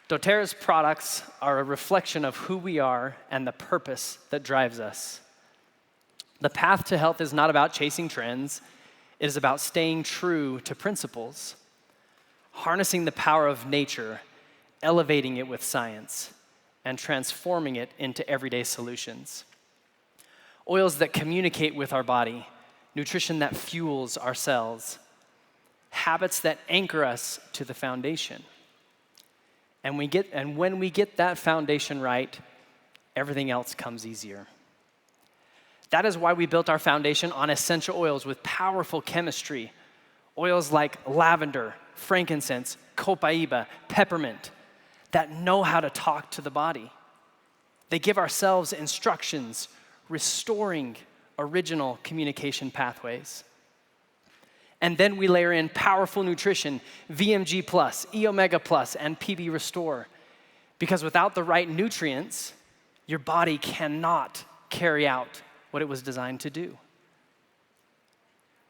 doTERRA's products are a reflection of who we are and the purpose that drives us. The path to health is not about chasing trends. It is about staying true to principles, harnessing the power of nature, elevating it with science, and transforming it into everyday solutions. Oils that communicate with our body, nutrition that fuels our cells, habits that anchor us to the foundation. And when we get that foundation right, everything else comes easier. That is why we built our foundation on essential oils with powerful chemistry. Oils like lavender, frankincense, copaiba, peppermint, that know how to talk to the body. They give ourselves instructions, restoring original communication pathways. And then we layer in powerful nutrition, VMG+, E Omega+, and PB Restore. Because without the right nutrients, your body cannot carry out what it was designed to do.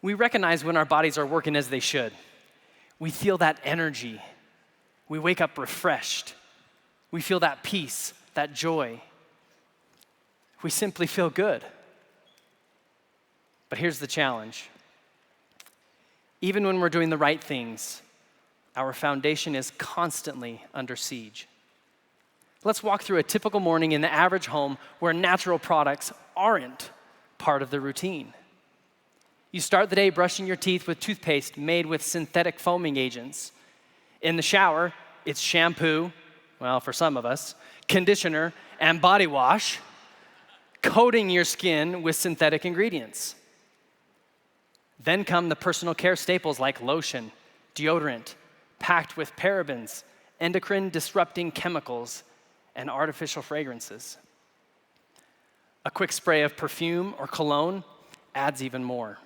We recognize when our bodies are working as they should. We feel that energy. We wake up refreshed. We feel that peace, that joy. We simply feel good. But here's the challenge. Even when we're doing the right things, our foundation is constantly under siege. Let's walk through a typical morning in the average home where natural products aren't part of the routine. You start the day brushing your teeth with toothpaste made with synthetic foaming agents. In the shower, it's shampoo, well, for some of us, conditioner, and body wash, coating your skin with synthetic ingredients. Then come the personal care staples like lotion, deodorant, packed with parabens, endocrine-disrupting chemicals, and artificial fragrances. A quick spray of perfume or cologne adds even more.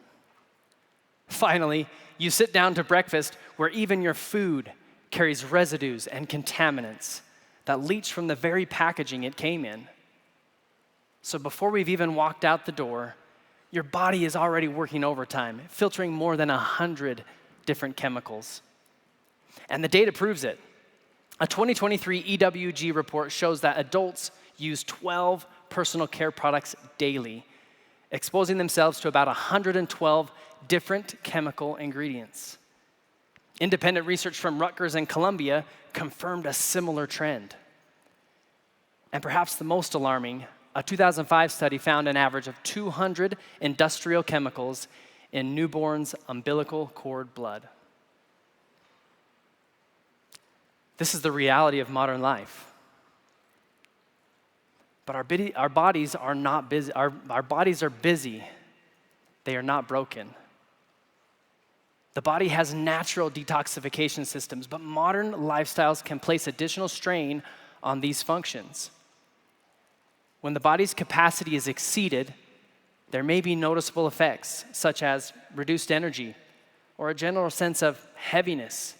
Finally, you sit down to breakfast where even your food carries residues and contaminants that leach from the very packaging it came in. So before we've even walked out the door, your body is already working overtime, filtering more than 100 different chemicals. And the data proves it. A 2023 EWG report shows that adults use 12 personal care products daily, exposing themselves to about 112 different chemical ingredients. Independent research from Rutgers and Columbia confirmed a similar trend. And perhaps the most alarming, a 2005 study found an average of 200 industrial chemicals in newborns' umbilical cord blood. This is the reality of modern life. But our bodies are not busy. Our bodies are busy. They are not broken. The body has natural detoxification systems, but modern lifestyles can place additional strain on these functions. When the body's capacity is exceeded, there may be noticeable effects, such as reduced energy or a general sense of heaviness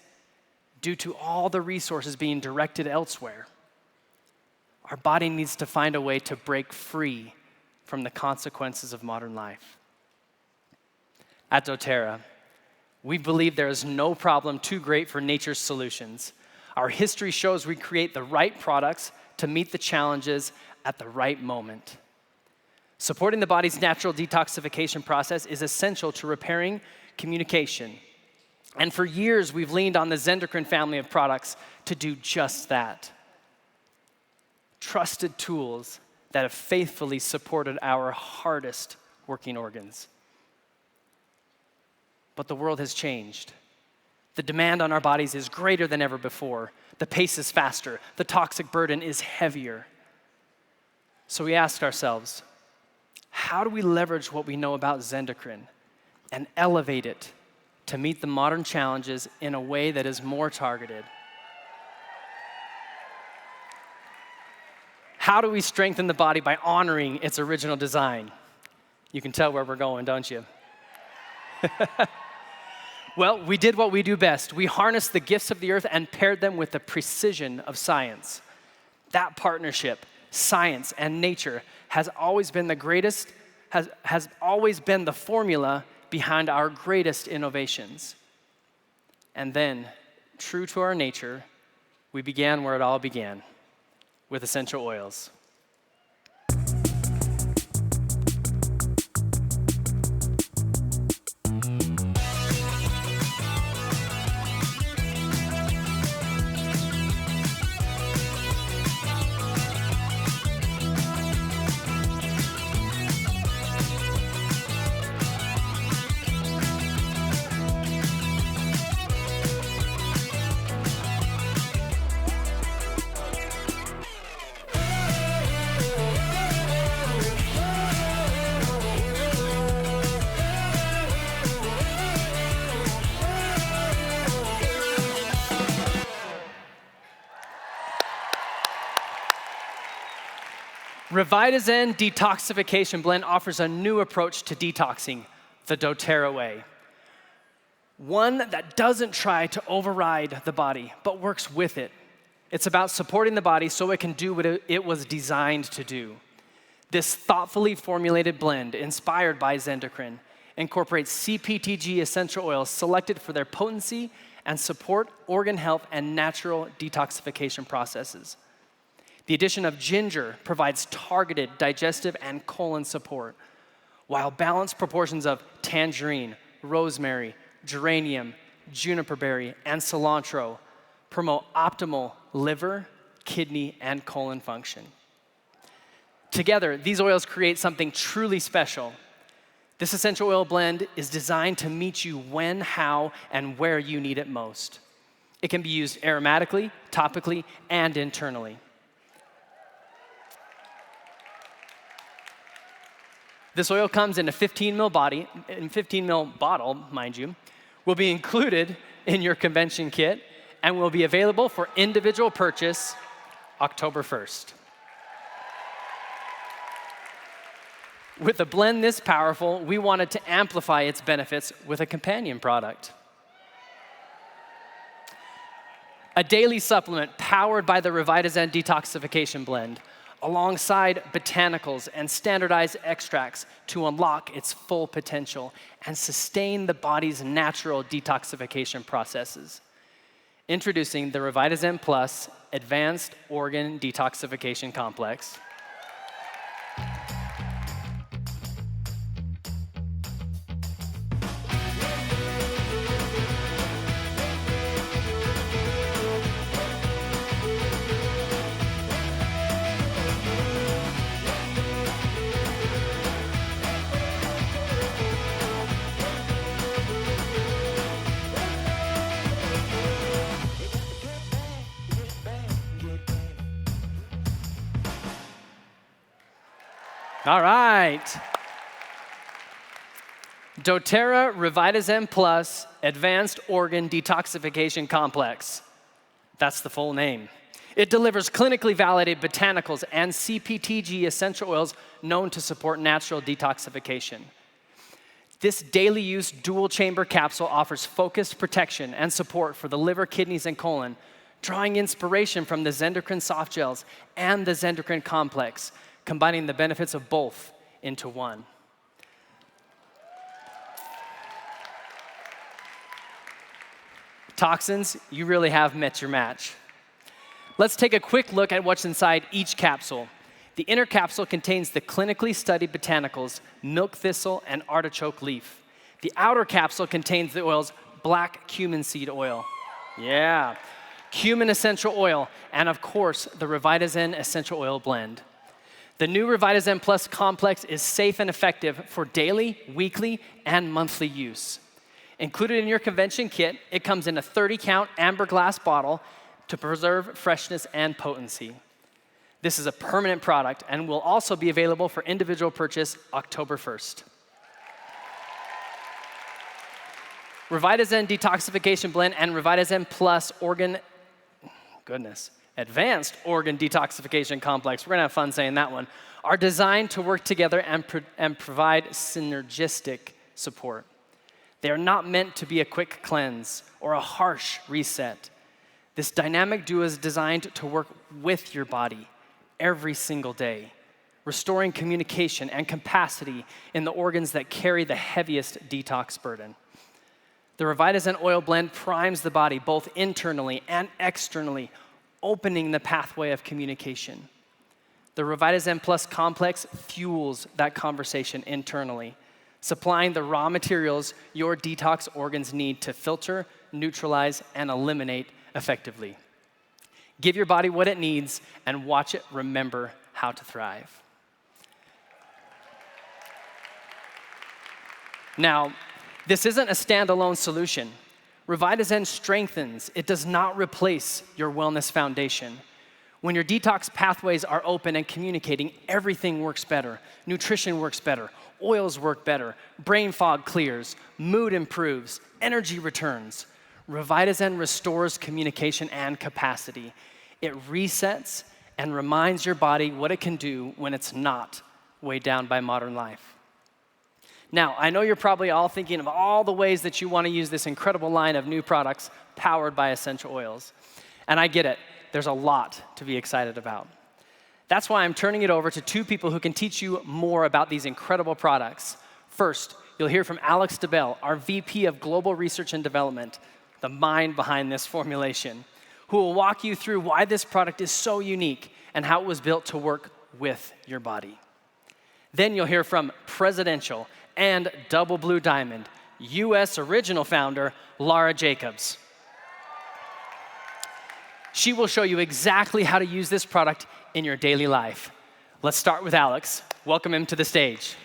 due to all the resources being directed elsewhere. Our body needs to find a way to break free from the consequences of modern life. At doTERRA, we believe there is no problem too great for nature's solutions. Our history shows we create the right products to meet the challenges at the right moment. Supporting the body's natural detoxification process is essential to repairing communication. And for years, we've leaned on the Zendocrine family of products to do just that. Trusted tools that have faithfully supported our hardest working organs. But the world has changed. The demand on our bodies is greater than ever before. The pace is faster. The toxic burden is heavier. So we ask ourselves, how do we leverage what we know about Zendocrine and elevate it to meet the modern challenges in a way that is more targeted? How do we strengthen the body by honoring its original design? You can tell where we're going, don't you? Well, we did what we do best. We harnessed the gifts of the earth and paired them with the precision of science. That partnership, science and nature, has always been has always been the formula behind our greatest innovations. And then, true to our nature, We began where it all began, with essential oils. Revitazen Detoxification Blend offers a new approach to detoxing, the doTERRA way. One that doesn't try to override the body, but works with it. It's about supporting the body so it can do what it was designed to do. This thoughtfully formulated blend, inspired by Zendocrine, incorporates CPTG essential oils selected for their potency and support organ health and natural detoxification processes. The addition of ginger provides targeted digestive and colon support, while balanced proportions of tangerine, rosemary, geranium, juniper berry, and cilantro promote optimal liver, kidney, and colon function. Together, these oils create something truly special. This essential oil blend is designed to meet you when, how, and where you need it most. It can be used aromatically, topically, and internally. This oil comes in a 15 ml bottle, mind you, will be included in your convention kit and will be available for individual purchase October 1st. With a blend this powerful, we wanted to amplify its benefits with a companion product. A daily supplement powered by the Revitazen Detoxification Blend, alongside botanicals and standardized extracts to unlock its full potential and sustain the body's natural detoxification processes. Introducing the Revitazen Plus Advanced Organ Detoxification Complex. All right. doTERRA Revitazen Plus Advanced Organ Detoxification Complex. That's the full name. It delivers clinically validated botanicals and CPTG essential oils known to support natural detoxification. This daily use dual chamber capsule offers focused protection and support for the liver, kidneys, and colon, drawing inspiration from the Zendocrine soft gels and the Zendocrine Complex, combining the benefits of both into one. Toxins, you really have met your match. Let's take a quick look at what's inside each capsule. The inner capsule contains the clinically studied botanicals, milk thistle, and artichoke leaf. The outer capsule contains the oils black cumin seed oil. Yeah, cumin essential oil, and of course, the Revitazen essential oil blend. The new Revitazen Plus complex is safe and effective for daily, weekly, and monthly use. Included in your convention kit, it comes in a 30-count amber glass bottle to preserve freshness and potency. This is a permanent product and will also be available for individual purchase October 1st. Revitazen Detoxification Blend and Revitazen Plus Advanced Organ Detoxification Complex, we're gonna have fun saying that one, are designed to work together and provide synergistic support. They are not meant to be a quick cleanse or a harsh reset. This dynamic duo is designed to work with your body every single day, restoring communication and capacity in the organs that carry the heaviest detox burden. The Revitazen oil blend primes the body both internally and externally, opening the pathway of communication. The Revitazen Plus complex fuels that conversation internally, supplying the raw materials your detox organs need to filter, neutralize, and eliminate effectively. Give your body what it needs and watch it remember how to thrive. Now, this isn't a standalone solution. Revitazen strengthens, it does not replace your wellness foundation. When your detox pathways are open and communicating, everything works better. Nutrition works better, oils work better, brain fog clears, mood improves, energy returns. Revitazen restores communication and capacity. It resets and reminds your body what it can do when it's not weighed down by modern life. Now, I know you're probably all thinking of all the ways that you want to use this incredible line of new products powered by essential oils. And I get it. There's a lot to be excited about. That's why I'm turning it over to two people who can teach you more about these incredible products. First, you'll hear from Alex DeBell, our VP of Global Research and Development, the mind behind this formulation, who will walk you through why this product is so unique and how it was built to work with your body. Then you'll hear from presidential and double blue diamond US original founder, Laura Jacobs. She will show you exactly how to use this product in your daily life. Let's start with Alex. Welcome him to the stage.